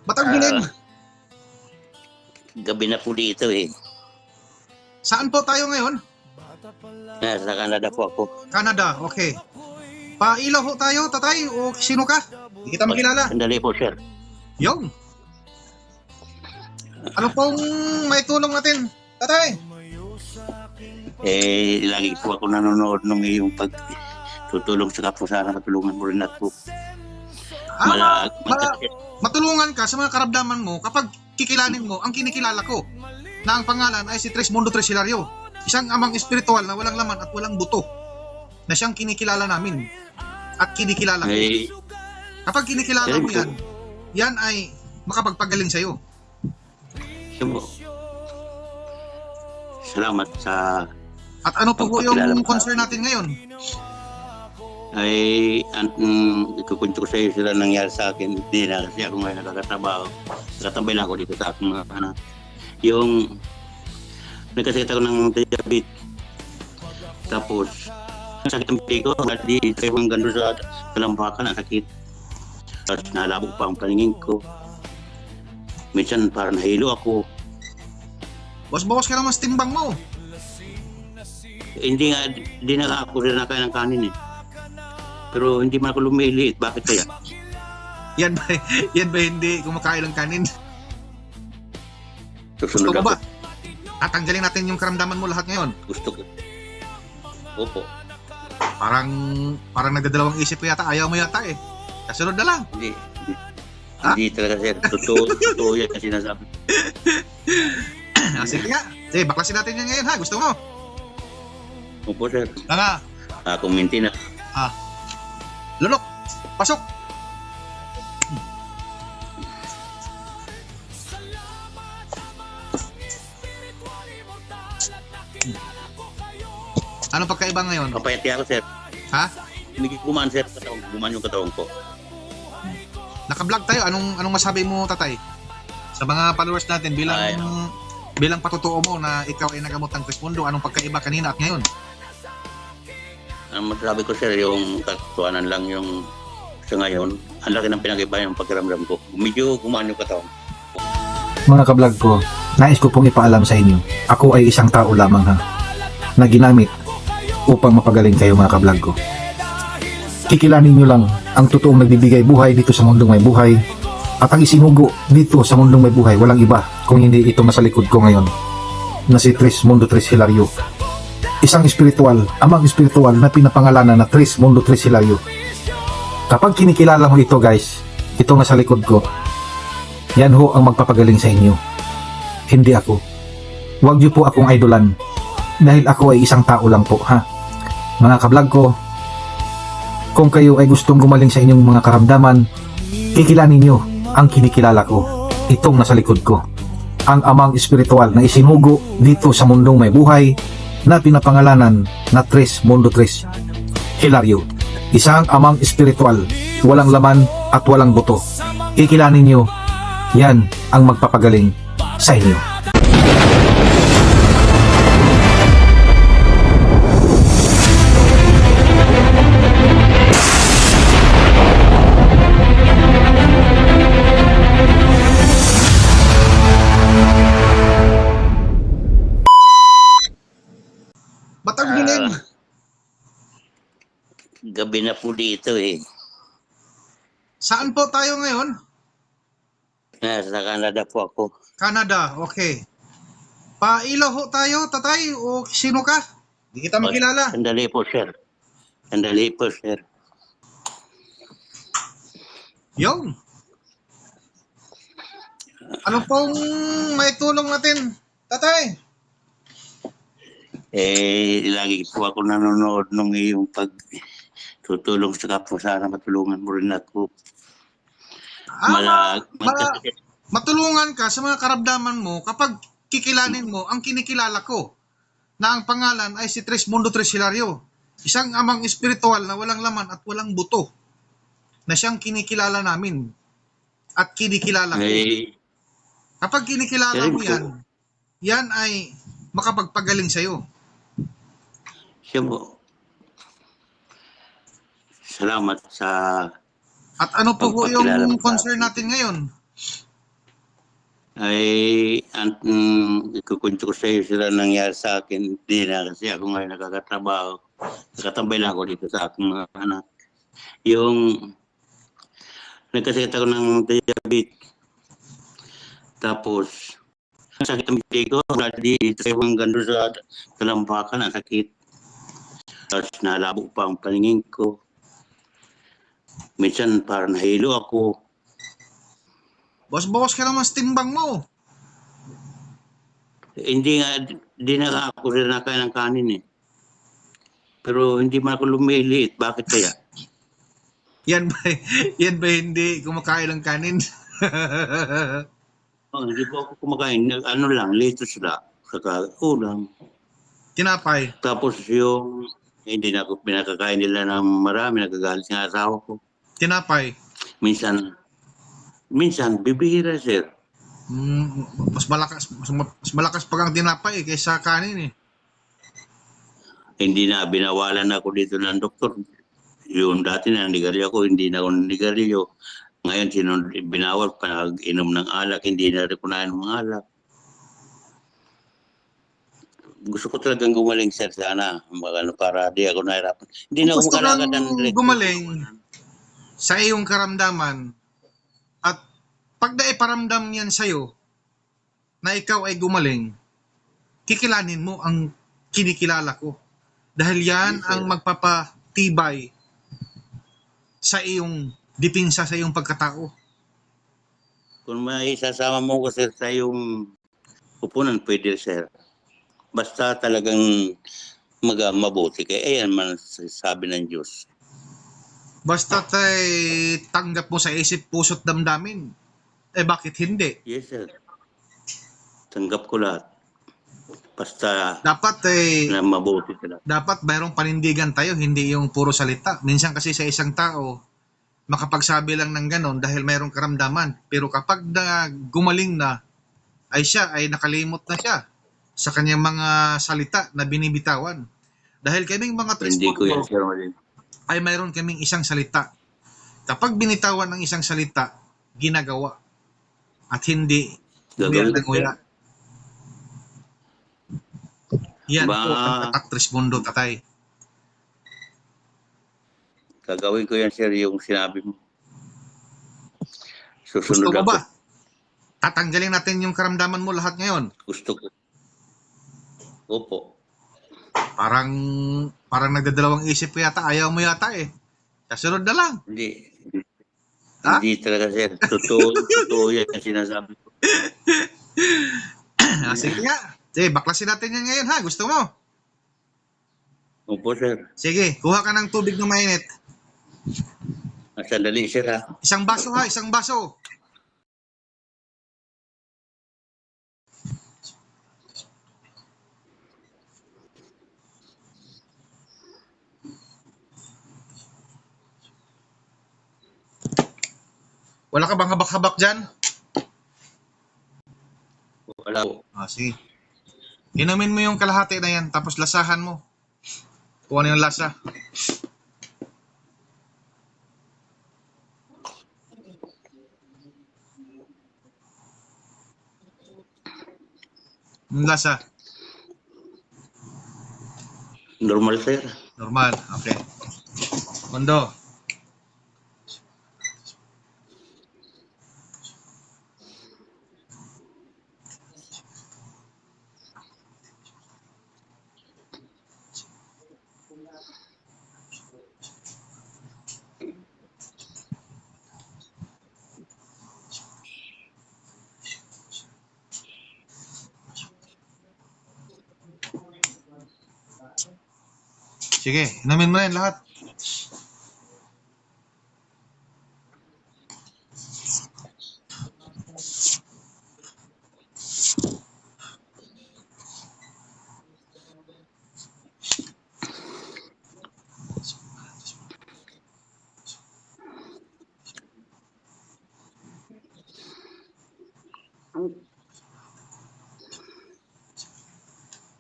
Ba't ang dilim? Gabi na po dito eh. Saan po tayo ngayon? Sa Canada po ako. Canada, okay. Pailaw ho tayo, tatay, o sino ka? Hindi kita makilala. Sandali po, sir. Yung. Ano pong may tulong natin, tatay? Lagi po ako nanonood ng iyong pagtutulong sa kapwa, sana matulungan mo rin at po. Matulungan ka sa mga karamdaman mo kapag kikilanin mo ang kinikilala ko na ang pangalan ay si Trismundo Tres Hilario, isang amang espiritual na walang laman at walang buto na siyang kinikilala namin at kinikilala ko. Kapag kinikilala mo yan, yan ay makapagpagaling sa'yo. Salamat sa... At ano po yung concern natin ngayon? Ikukwento ko sa iyo sila nangyari sa akin. Hindi na kasi ako ngayon nakakatrabaho. Nakatambay lang ako dito sa aking mga anak. Yung nagkasakit ako ng diabetes. Tapos sakit ang pili ko. Hindi tayo hanggang doon sa talampakan ang sakit. Tapos nalabog pa ang paningin ko. Minsan parang nahilo ako. Bawas-bawas ka naman sa timbang mo. Hindi na ako rin nakain ng kanin eh. Pero hindi man ako lumiliit. Bakit kaya? Yan ba hindi kumakain ng kanin? Susunod Gusto mo ako. ba? Tatanggalin natin yung karamdaman mo lahat ngayon. Gusto ko. Opo. Parang nagdadalawang isip ko yata. Ayaw mo yata eh. Kasunod na lang. Hindi talaga sir. Totoo yan kasi sinasabi. Sige nga. Sige, baklasin natin yan ngayon ha. Gusto mo? Opo sir. Nga. Kuminti na. Lunok. Pasok. Anong pagkaiba ngayon? Papayati ako sir. Ha? Hindi gumaan sir. Gumaan yung katawan ko. Naka-vlog tayo. Anong masabi mo, tatay? Sa mga followers natin bilang patutuo mo na ikaw ay nagamot ng Trismundo, anong pagkaiba kanina at ngayon? Ang masasabi ko sir, yung katuanan lang yung sa ngayon. Ang laki ng pinag-iba yung pagkaramdam ko. Medyo gumaan yung katawan. Mga ka-vlog ko, nais ko pong ipaalam sa inyo. Ako ay isang tao lamang ha, na ginamit upang mapagaling kayo mga ka-vlog ko. Kikilanin nyo lang ang totoong nagbibigay buhay dito sa mundong may buhay, at ang isinugo dito sa mundong may buhay, walang iba kung hindi itong nasa likod ko ngayon, na si Trismundo Tres Hilario. Isang espiritual, amang espiritual na pinapangalanan na Trismundo Tres Hilario. Kapag kinikilala mo ito guys, itong nasa likod ko, yan ho ang magpapagaling sa inyo. Hindi ako. Huwag niyo po akong idolan, dahil ako ay isang tao lang po ha. Mga ka-vlog ko, kung kayo ay gustong gumaling sa inyong mga karamdaman, kikilanin niyo ang kinikilala ko, itong nasa likod ko, ang amang espiritual na isinugo dito sa mundong may buhay, na pinapangalanan na Trismundo Tres Hilario. Isang amang espiritual, walang laman at walang buto. Kikilanin niyo, yan ang magpapagaling sa inyo. Ba't ang dilim? Gabi na po dito eh. Saan po tayo ngayon? Sa Canada po ako. Canada, okay. Pailaw ho tayo, tatay, o sino ka? Hindi kita makilala. Sandali po sir. Sandali po sir. Yung. Ano pong may tulong natin, tatay? Lagi po ako nanonood ng iyong pagtutulong sa kapwa, sana matulungan mo rin ako. Matulungan ka sa mga karamdaman mo kapag kikilanin mo ang kinikilala ko na ang pangalan ay si Trismundo Tres Hilario, isang amang espiritual na walang laman at walang buto na siyang kinikilala namin at kinikilala ko. Kapag kinikilala mo yan ay makapagpagaling sa'yo. Salamat sa... At ano po yung concern natin ngayon? ay ikukwento ko sa iyo sila nangyari sa akin. Hindi na kasi ako ngayon nakakatrabaho. Nakatambay lang ako dito sa aking mga anak. Yung nagkasakit ako ng diabetes. Tapos, sakit ang bibig ko. Dito sa hanggang doon sa talampakan, ang sakit. Tapos nalabo pa ang paningin ko. Minsan parang nahilo ako. Bawas-bawas ka naman sa timbang mo. Hindi na ako rin nakain ng kanin eh. Pero hindi man ako lumiliit. Bakit kaya? Yan ba, yan ba hindi kumakain ng kanin? Hindi po ako kumakain. Ano lang, lettuce lang. Saka ulam. Tinapay. Tapos yung hindi na ako pinakakain nila ng marami. Nagagalit ng asawa ko. Tinapay. Minsan, bibihira sir. Mas malakas pag ang tinapay kaysa kanin eh. Hindi na binawalan ako dito ng doktor. Yung dati na nigarilyo ako, hindi na ako nigarilyo. Ngayon, binawal pag inom ng alak, hindi na rin kunain ng alak. Gusto ko talagang gumaling sir sana. Para di ako nahirapan. Hindi na ako Gusto kang makalakad ng diretso. gumaling sa iyong karamdaman at pag naiparamdam yan sa'yo na ikaw ay gumaling, kikilanin mo ang kinikilala ko. Dahil yan Yes, sir. ang magpapatibay sa iyong dipinsa sa iyong pagkatao. Kung may isasama mo ko sir sa yung upunan, pwede sir. Basta talagang mabuti. Kaya ayan man sabi ng Diyos. Basta tanggap mo sa isip, puso't damdamin. Bakit hindi? Yes sir. Tanggap ko lahat. Basta Dapat na mabuti sila. dapat mayroong panindigan tayo, hindi yung puro salita. Minsan kasi sa isang tao, makapagsabi lang ng ganon dahil mayroong karamdaman. Pero kapag gumaling na, ay siya ay nakalimot na siya sa kanyang mga salita na binibitawan. Dahil kaming mga Hindi ko yan Trismundo sir mali. ay mayroon kaming isang salita. Kapag binitawan ng isang salita, ginagawa. At hindi Gagawin ng ko, uya. Yan Ba- po ang tatak Trismundo, tatay. Gagawin ko yan sir yung sinabi mo. Gusto Susunod mo ako. ba? Tatanggalin natin yung karamdaman mo lahat ngayon. Gusto ko. Opo. Parang nagdadalawang isip ko yata. Ayaw mo yata eh. Kasunod na lang. Hindi. Ha? Hindi talaga sir. Totoo yan ang sinasabi ko. Sige nga. Sige, baklasin natin yan ngayon ha. Gusto mo? Opo sir. Sige, kuha ka ng tubig na mainit. Sandali sir ha. Isang baso ha, isang baso. Wala ka bang habak-habak dyan? Wala po. Sige. Inumin mo yung kalahati na yan, tapos lasahan mo. Kung ano yung lasa. Yung lasa. Normal sir. Normal. Okay. Kondo. Sige, inumin mo na yan lahat.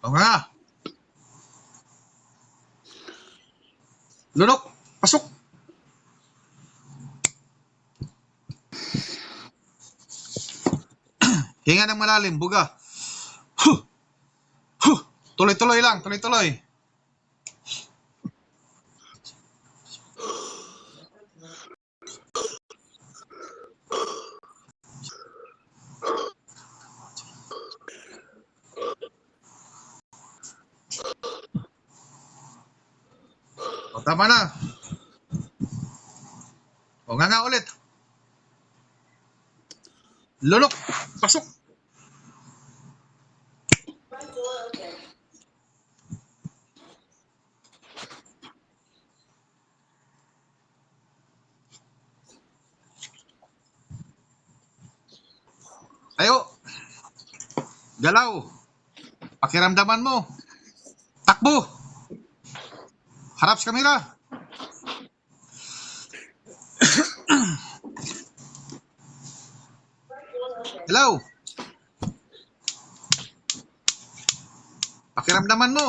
O nga. Lunok, pasok. Hinga ng malalim, buga. Huh! Huh! Tuloy-tuloy lang, tuloy-tuloy. O, tama na. O, nga ulit. Lulok, pasok. Tayo. Galaw. Pakiramdaman mo. Takbo. Harap sa kamera. Hello. Pakiramdaman mo.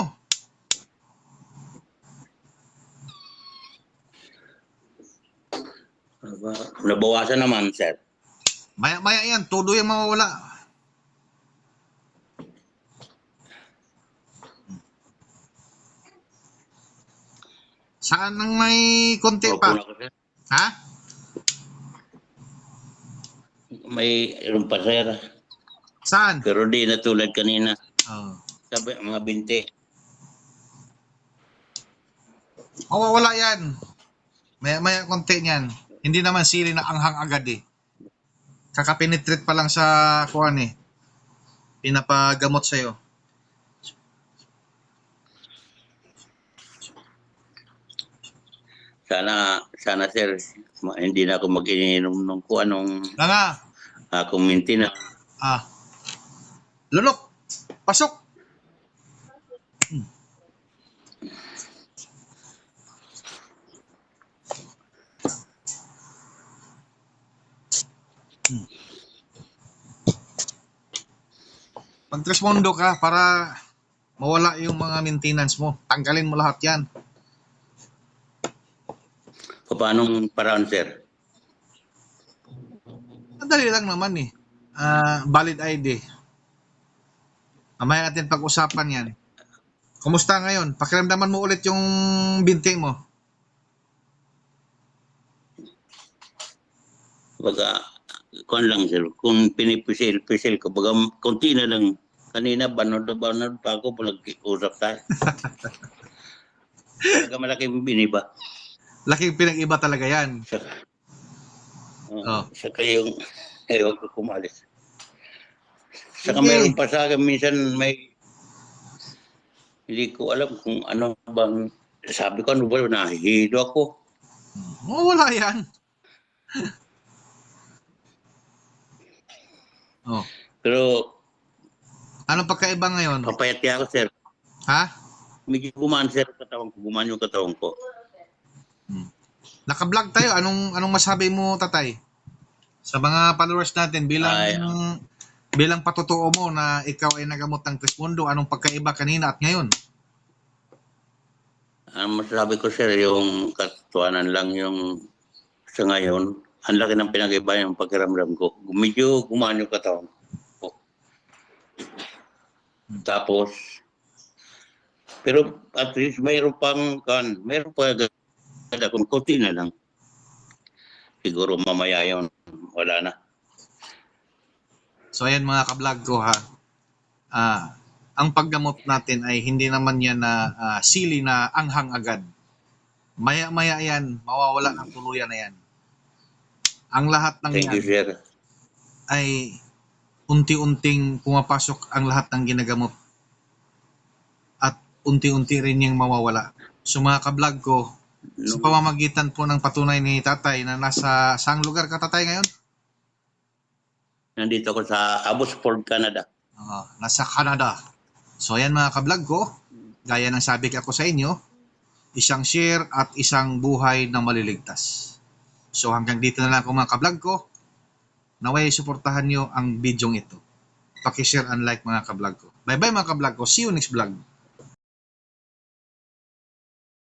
Nabawasan naman, sir. Maya-maya yan, todo yung mawawala. Saan nang may konti Opo pa? na ko, sir. Ha? May iron pa, sir. Saan? Pero di na tulad kanina. Oh. Sabi, mga binti. Mawawala yan. Maya-maya konti niyan. Hindi naman sili na anghang agad eh. Kakapenetrate pa lang sa kuwan eh. Pinapagamot sa'yo. Sana, sir, hindi na ako mag-ininom ng kung anong Nga. akong maintenance. Ah. Lulok. Pasok. Pag-Tresmondo ka para mawala yung mga maintenance mo. Tanggalin mo lahat yan. Paanong paraan, sir? Madali lang naman eh. Valid ID. Mamaya natin pag-usapan yan. Kumusta ngayon? Pakiramdaman mo ulit yung binti mo. Baga, kung lang, sir. Kung pinipisil ko, baga, konti na lang. Kanina, banod pa ako, pag-usap tayo. Baga, malaking biniba. Laking pinag-iba talaga yan. Saka yung, huwag ko kumalis. Saka Sige. mayroon pa sa akin, minsan hindi ko alam kung ano bang, sabi ko, ano ba, nahihilo ako. Wala yan. Oh. Pero, Anong pagkaiba ngayon? papayat kaya ako, sir. Ha? Medyo gumaan, sir, katawan ko. Gumaan yung katawan ko. Naka-vlog tayo. Anong masabi mo, tatay? Sa mga followers natin bilang patotoo mo na ikaw ay nagamot ng Tresmondo, anong pagkaiba kanina at ngayon? Ang masasabi ko, sir, yung katuanan lang yung sa ngayon, ang laki ng pinag-iba yung pakiramdam ko. Medyo gumaan yung katawan ko. Tapos, pero at least mayroon pa kung konti na lang. Siguro mamaya yun, wala na. So ayan mga ka-vlog ko ha. Ang paggamot natin ay hindi naman yan na sili na anghang agad. Maya-maya yan, mawawala ng tuluyan na yan. Ang lahat ng Thank you, yan sir. ay unti-unting pumapasok ang lahat ng ginagamot. At unti-unti rin yung mawawala. So mga ka-vlog ko, sa pamamagitan po ng patunay ni tatay na nasa saang lugar ka tatay ngayon? Nandito ako sa Abbotsford, Canada. Nasa Canada. So ayan mga ka-vlog ko, gaya ng sabi ko sa inyo, isang share at isang buhay na maliligtas. So hanggang dito na lang ako mga ka-vlog ko. Naway suportahan nyo ang bidyong ito. Paki-share and like mga ka-vlog ko. Bye bye mga ka-vlog ko. See you next vlog.